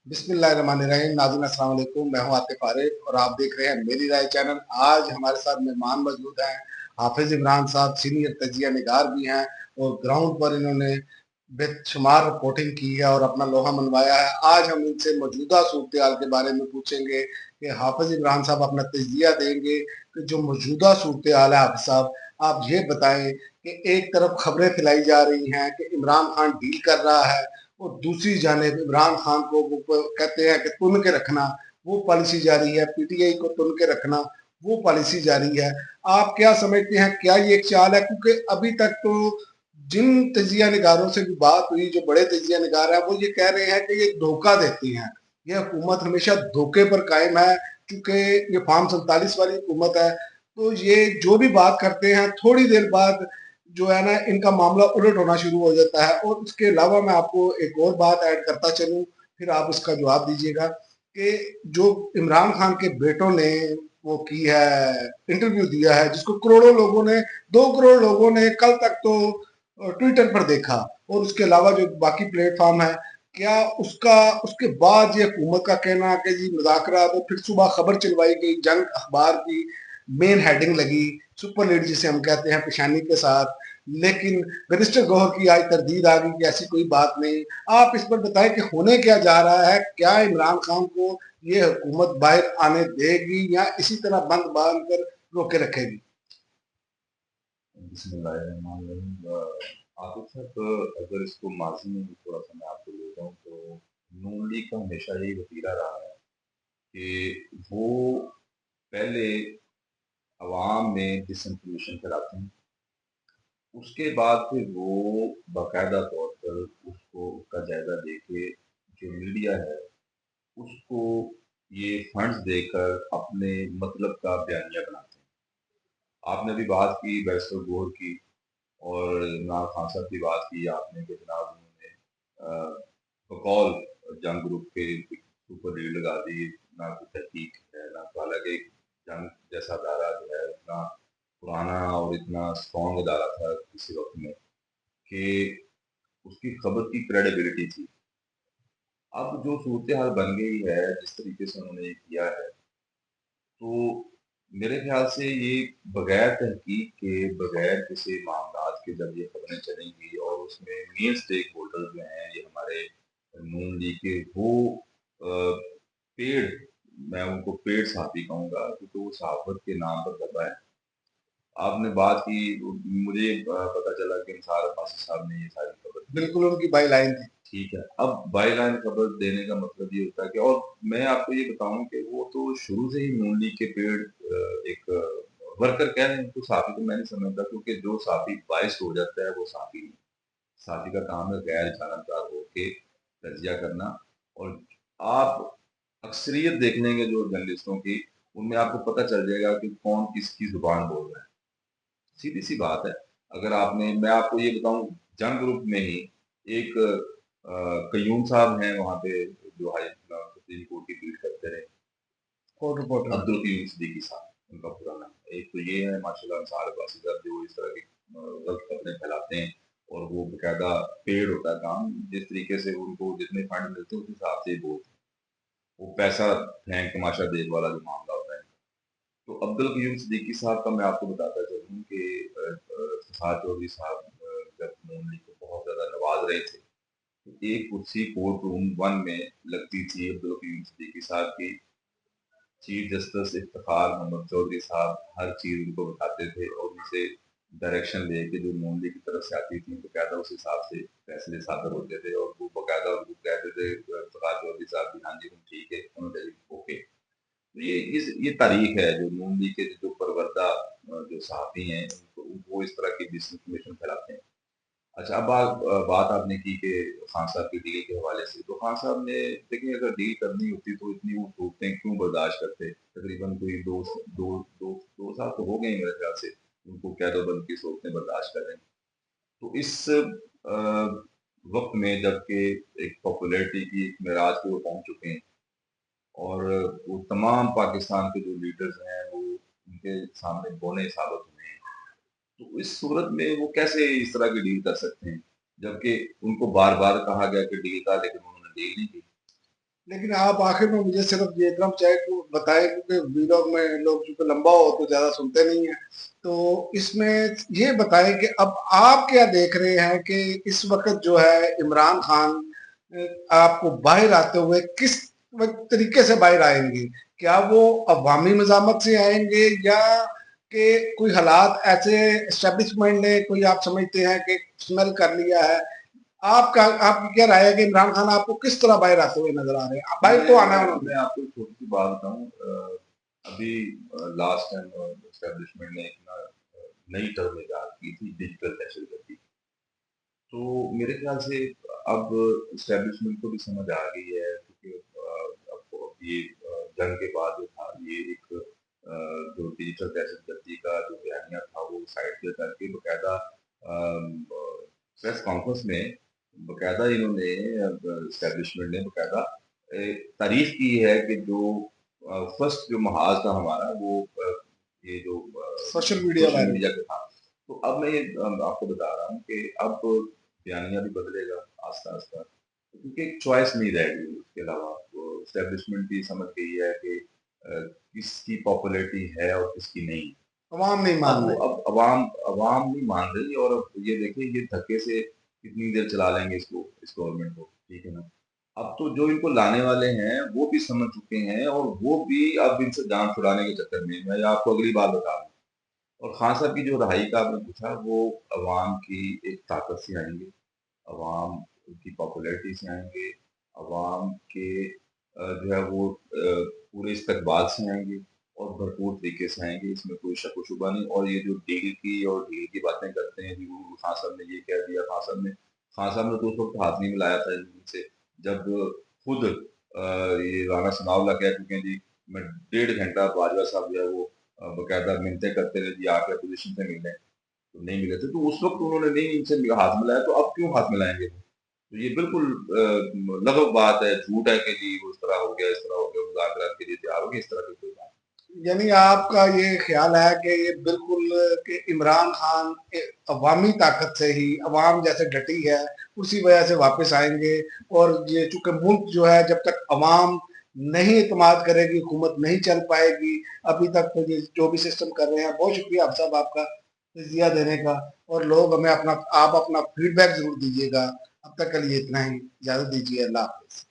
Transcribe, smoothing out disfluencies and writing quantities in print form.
बिस्मिल्लाहिर्रहमानिर्रहीम। नाज़रीन अस्सलाम वालेकुम। मैं हूं आतिफ आरिफ और आप देख रहे हैं मेरी राय चैनल। आज हमारे साथ मेहमान मौजूद हैं हाफिज इमरान साहब, सीनियर तजिया निगार भी हैं और ग्राउंड पर इन्होंने बेशुमार रिपोर्टिंग की है और अपना लोहा मनवाया है। आज हम इनसे मौजूदा सूरत हाल के बारे में पूछेंगे कि हाफिज इमरान साहब अपना तजिया देंगे कि जो मौजूदा सूरत हाल है। हाफिज साहब, आप ये बताएं कि एक तरफ खबरें फैलाई जा रही हैं कि इमरान खान डील कर रहा है और दूसरी जानिब इमरान खान को वो कहते हैं कि तुन के रखना, वो पॉलिसी जारी है। पीटीआई को तुन के रखना, वो पॉलिसी जारी है। आप क्या समझते हैं, क्या ये एक चाल है? क्योंकि अभी तक तो जिन तजिया निगारों से भी बात हुई, जो बड़े तजिया निगार हैं, वो ये कह रहे हैं कि ये धोखा देती हैं। ये हुकूमत हमेशा धोखे पर कायम है, क्योंकि ये फार्म 47 वाली हुकूमत है। तो ये जो भी बात करते हैं, थोड़ी देर बाद जो है ना, इनका मामला उलट होना शुरू हो जाता है। और उसके अलावा मैं आपको एक और बात ऐड करता चलूं, फिर आप इसका जवाब दीजिएगा कि जो इमरान खान के बेटों ने वो की है, इंटरव्यू दिया है, जिसको करोड़ों लोगों ने, 2 करोड़ लोगों ने कल तक तो ट्विटर पर देखा, और उसके अलावा जो बाकी प्लेटफॉर्म है, क्या उसका उसके बाद ये हुकूमत का कहना कि जी मुज़ाकरा, तो फिर सुबह खबर चलवाई गई, जंग अखबार की मेन हेडिंग लगी, सुपर लीड जिसे हम कहते हैं, पेशानी के साथ। लेकिन बैरिस्टर गौहर की आज तरदीद आ गई कि ऐसी कोई बात नहीं। आप इस पर बताएं कि होने क्या जा रहा है? क्या इमरान खान को ये हुकूमत बाहर आने देगी या इसी तरह बंद बांध कर रोके रखेगी? आतिफ साहब, अगर इसको माजी में थोड़ा सा मैं आपको ले जाऊँ तो नून लीग का हमेशा यही वतीरा रहा है कि वो पहले अवाम में डिसइंफॉर्मेशन फैलाते हैं, उसके बाद फिर वो बाकायदा तौर पर उसको उसका जायजा लेके जो मीडिया है उसको ये फंड्स देकर अपने मतलब का बयानिया बनाते हैं। आपने अभी बात की बैरिस्टर गौहर की और इमरान खान साहब की बात की आपने कि जनाब उन्होंने बकौल जंग ग्रुप के ऊपर रील लगा दी, ना कोई तहकीक है ना कोई। हालांकि जंग जैसा अदारा जो है इतना पुराना और इतना स्ट्रॉन्ग अदारा था किसी वक्त में कि उसकी खबर की क्रेडिबिलिटी थी। अब जो सूरत हाल बन गई है, जिस तरीके से उन्होंने ये किया है, तो मेरे ख्याल से ये बगैर तहकीक के, बगैर किसी मामलात के जब ये खबरें चलेंगी और उसमें मेन स्टेक होल्डर जो हैं ये हमारे नून लीग के, वो पेड़, मैं उनको पेड़ सहाफ़ी कहूँगा क्योंकि वो सहाफ़त के नाम पर दबा है। आपने बात की, मुझे पता चला कि निसार अब्बासी साहब ने ये सारी खबर दी है। बिल्कुल उनकी बाई लाइन थी। ठीक है, अब बाई लाइन खबर देने का मतलब ये होता है कि, और मैं आपको ये बताऊं कि वो तो शुरू से ही नून लीग के पेड़ एक वर्कर कह रहे हैं, उनको साफी तो मैं नहीं समझता, क्योंकि जो साफी बाइस हो जाता है वो साफी नहीं। साफी का काम है गैर जानबदार होके तजिया करना। और आप अक्सरियत देख लेंगे जो जर्नलिस्टों की, उनमें आपको पता चल जाएगा कि कौन किसकी जुबान बोल रहा है। सीधी सी बात है। अगर आपने, मैं आपको ये बताऊं, जंग ग्रुप में ही एक कयूम साहब हैं वहां पे, जो हाई सुप्रीम कोर्ट की पीठ करते रहे, कोर्ट रिपोर्टर हैं। अब्दुल कयूम सिद्दीकी साहब उनका पूरा नाम है। एक तो ये है माशाल्लाह अंसार अब्बासी साहब, जो इस तरह की गलत खबरें फैलाते हैं, और वो बकायदा पेड़ होता है काम, जिस तरीके से उनको जितने फंड मिलते हैं उस हिसाब से ही बोलते हैं। वो पैसा फेंक तमाशा देख वाला जो मामला होता है। तो अब्दुल कयूम सिद्दीकी साहब का मैं आपको बताता चलूँ कि फसाद चौधरी साहब जब नून लीग को बहुत ज़्यादा नवाज रहे थे, तो एक कुर्सी कोर्ट रूम 1 में लगती थी अब्दुल कयूम सिद्दीकी साहब की। चीफ जस्टिस इफ्तिखार मोहम्मद चौधरी साहब हर चीज़ उनको बताते थे और उनसे डायरेक्शन लेके जो नून लीग की तरफ से आती थी, बकायदा उस हिसाब से फैसले सादर होते थे, और वो बकायदा उनको कहते थे इफ्तिखार चौधरी साहब भी, हाँ जी हम ठीक है, उन्होंने ओके। तो ये तारीख है जो नून लीग के जो परवरदा जो सहाफ़ी हैं, तो वो इस तरह की डिसइन्फॉर्मेशन फैलाते हैं। अच्छा, अब बात आपने की कि खान साहब की डील के हवाले से, तो खान साहब ने, देखिए अगर डील करनी होती तो इतनी वो सूरतें क्यों बर्दाश्त करते? तकरीबन कोई दो साल तो हो गए हैं मेरे ख्याल से उनको कैदोबंद की सूरतें बर्दाश्त कर रहे हैं। तो इस वक्त में जबकि एक पॉपुलैरिटी की एक मेराज पे वो पहुंच चुके हैं, और वो तमाम पाकिस्तान के जो लीडर्स हैं वो उनके सामने बोने साबित हुए हैं, तो इस सूरत में वो कैसे इस तरह की डील कर सकते हैं, जबकि उनको बार बार कहा गया कि डील का, लेकिन उन्होंने डील नहीं की। लेकिन आप आखिर में मुझे सिर्फ ये इतना चाहे बताएं, क्योंकि वीलॉग में लोग चूंकि लंबा हो तो ज्यादा सुनते नहीं है, तो इसमें ये बताएं कि अब आप क्या देख रहे हैं कि इस वक्त जो है इमरान खान आपको बाहर आते हुए किस तरीके से बाहर आएंगे? क्या वो अवामी मजामत से आएंगे, या कि कोई हालात ऐसे एस्टेब्लिशमेंट ने कोई आप समझते हैं कि स्मेल कर लिया है? आपका आपकी क्या राय है कि इमरान खान आपको किस तरह बाहर आते हुए नजर आ रहे हैं? बाहर तो आना है मैं उन्होंने। आपको एक छोटी सी बात बताऊं। अभी लास्ट टाइम एस्टेब्लिशमेंट ने एक नई टर्म इजाद की थी, डिजिटल दहशतगर्दी। तो मेरे ख्याल से अब इस्टेब्लिशमेंट को भी समझ आ गई है, क्योंकि अब ये जंग के बाद जो था, ये एक जो डिजिटल दहशतगर्दी का जो बयानिया था वो साइड पे करके बकायदा प्रेस कॉन्फ्रेंस में बकायदा इन्होंने इस्टेब्लिशमेंट ने बकायदा तारीफ की है कि जो फर्स्ट जो महाज था हमारा वो ये जो social media social viral. Media पे था। तो अब मैं ये आपको बता रहा हूँ कि अब बयानिया भी बदलेगा आस्ता आस्ता, क्योंकि एक चॉइस नहीं रह गई। उसके अलावा वो इस्टेब्लिशमेंट भी समझ गई है कि किसकी पॉपुलैरिटी है और किसकी नहीं। अवाम नहीं अब मान वो रहे। अब अवाम अवाम नहीं मान रही, और अब ये देखिए ये धक्के से कितनी देर चला लेंगे इसको, इस गवर्नमेंट को, ठीक है ना। अब तो जो इनको लाने वाले हैं वो भी समझ चुके हैं, और वो भी अब इनसे जान छुड़ाने के चक्कर में। मैं आपको अगली बात बता रहा हूँ। और खान साहब की जो रहाई का आपने पूछा, वो अवाम की एक ताकत से आएंगे, अवाम की पॉपुलैरिटी से आएंगे, अवाम के जो है वो पूरे इस्तकबाल से आएंगे, और भरपूर तरीके से आएंगे, इसमें कोई शक व शुबा नहीं। और ये जो डील की और डील की बातें करते हैं, वो खान साहब ने ये कह दिया, खान साहब ने तो उस वक्त हाथ नहीं मिलाया था इनसे, जब खुद ये राणा सनाउल्लाह कह चुके हैं जी, मैं 1.5 घंटा बाजवा साहब जो है वो बकायदा मिन्नतें करते रहे जी, आके अपोजिशन से मिलने, तो नहीं मिले थे। तो उस वक्त उन्होंने नहीं इनसे हाथ मिलाया, तो अब क्यों हाथ मिलाएंगे? तो ये बिल्कुल लगभग बात है, झूठ है कि जी वो इस तरह हो गया, इस तरह हो गया, मुज़ाकरात के लिए तैयार हो गए, इस तरह की कोई बात यानी आपका ये ख्याल है कि ये बिल्कुल कि इमरान खान अवामी ताकत से ही, अवाम जैसे डटी है उसी वजह से वापस आएंगे। और ये चूंकि मुल्क जो है जब तक अवाम नहीं इतमाद करेगी, हुकूमत नहीं चल पाएगी। अभी तक तो ये जो भी सिस्टम कर रहे हैं, बहुत शुक्रिया आप साहब आपका तजिया देने का। और लोग हमें अपना, आप अपना फीडबैक जरूर दीजिएगा। अब तक के लिए इतना ही, इजाजत दीजिए, अल्लाह हाफिज।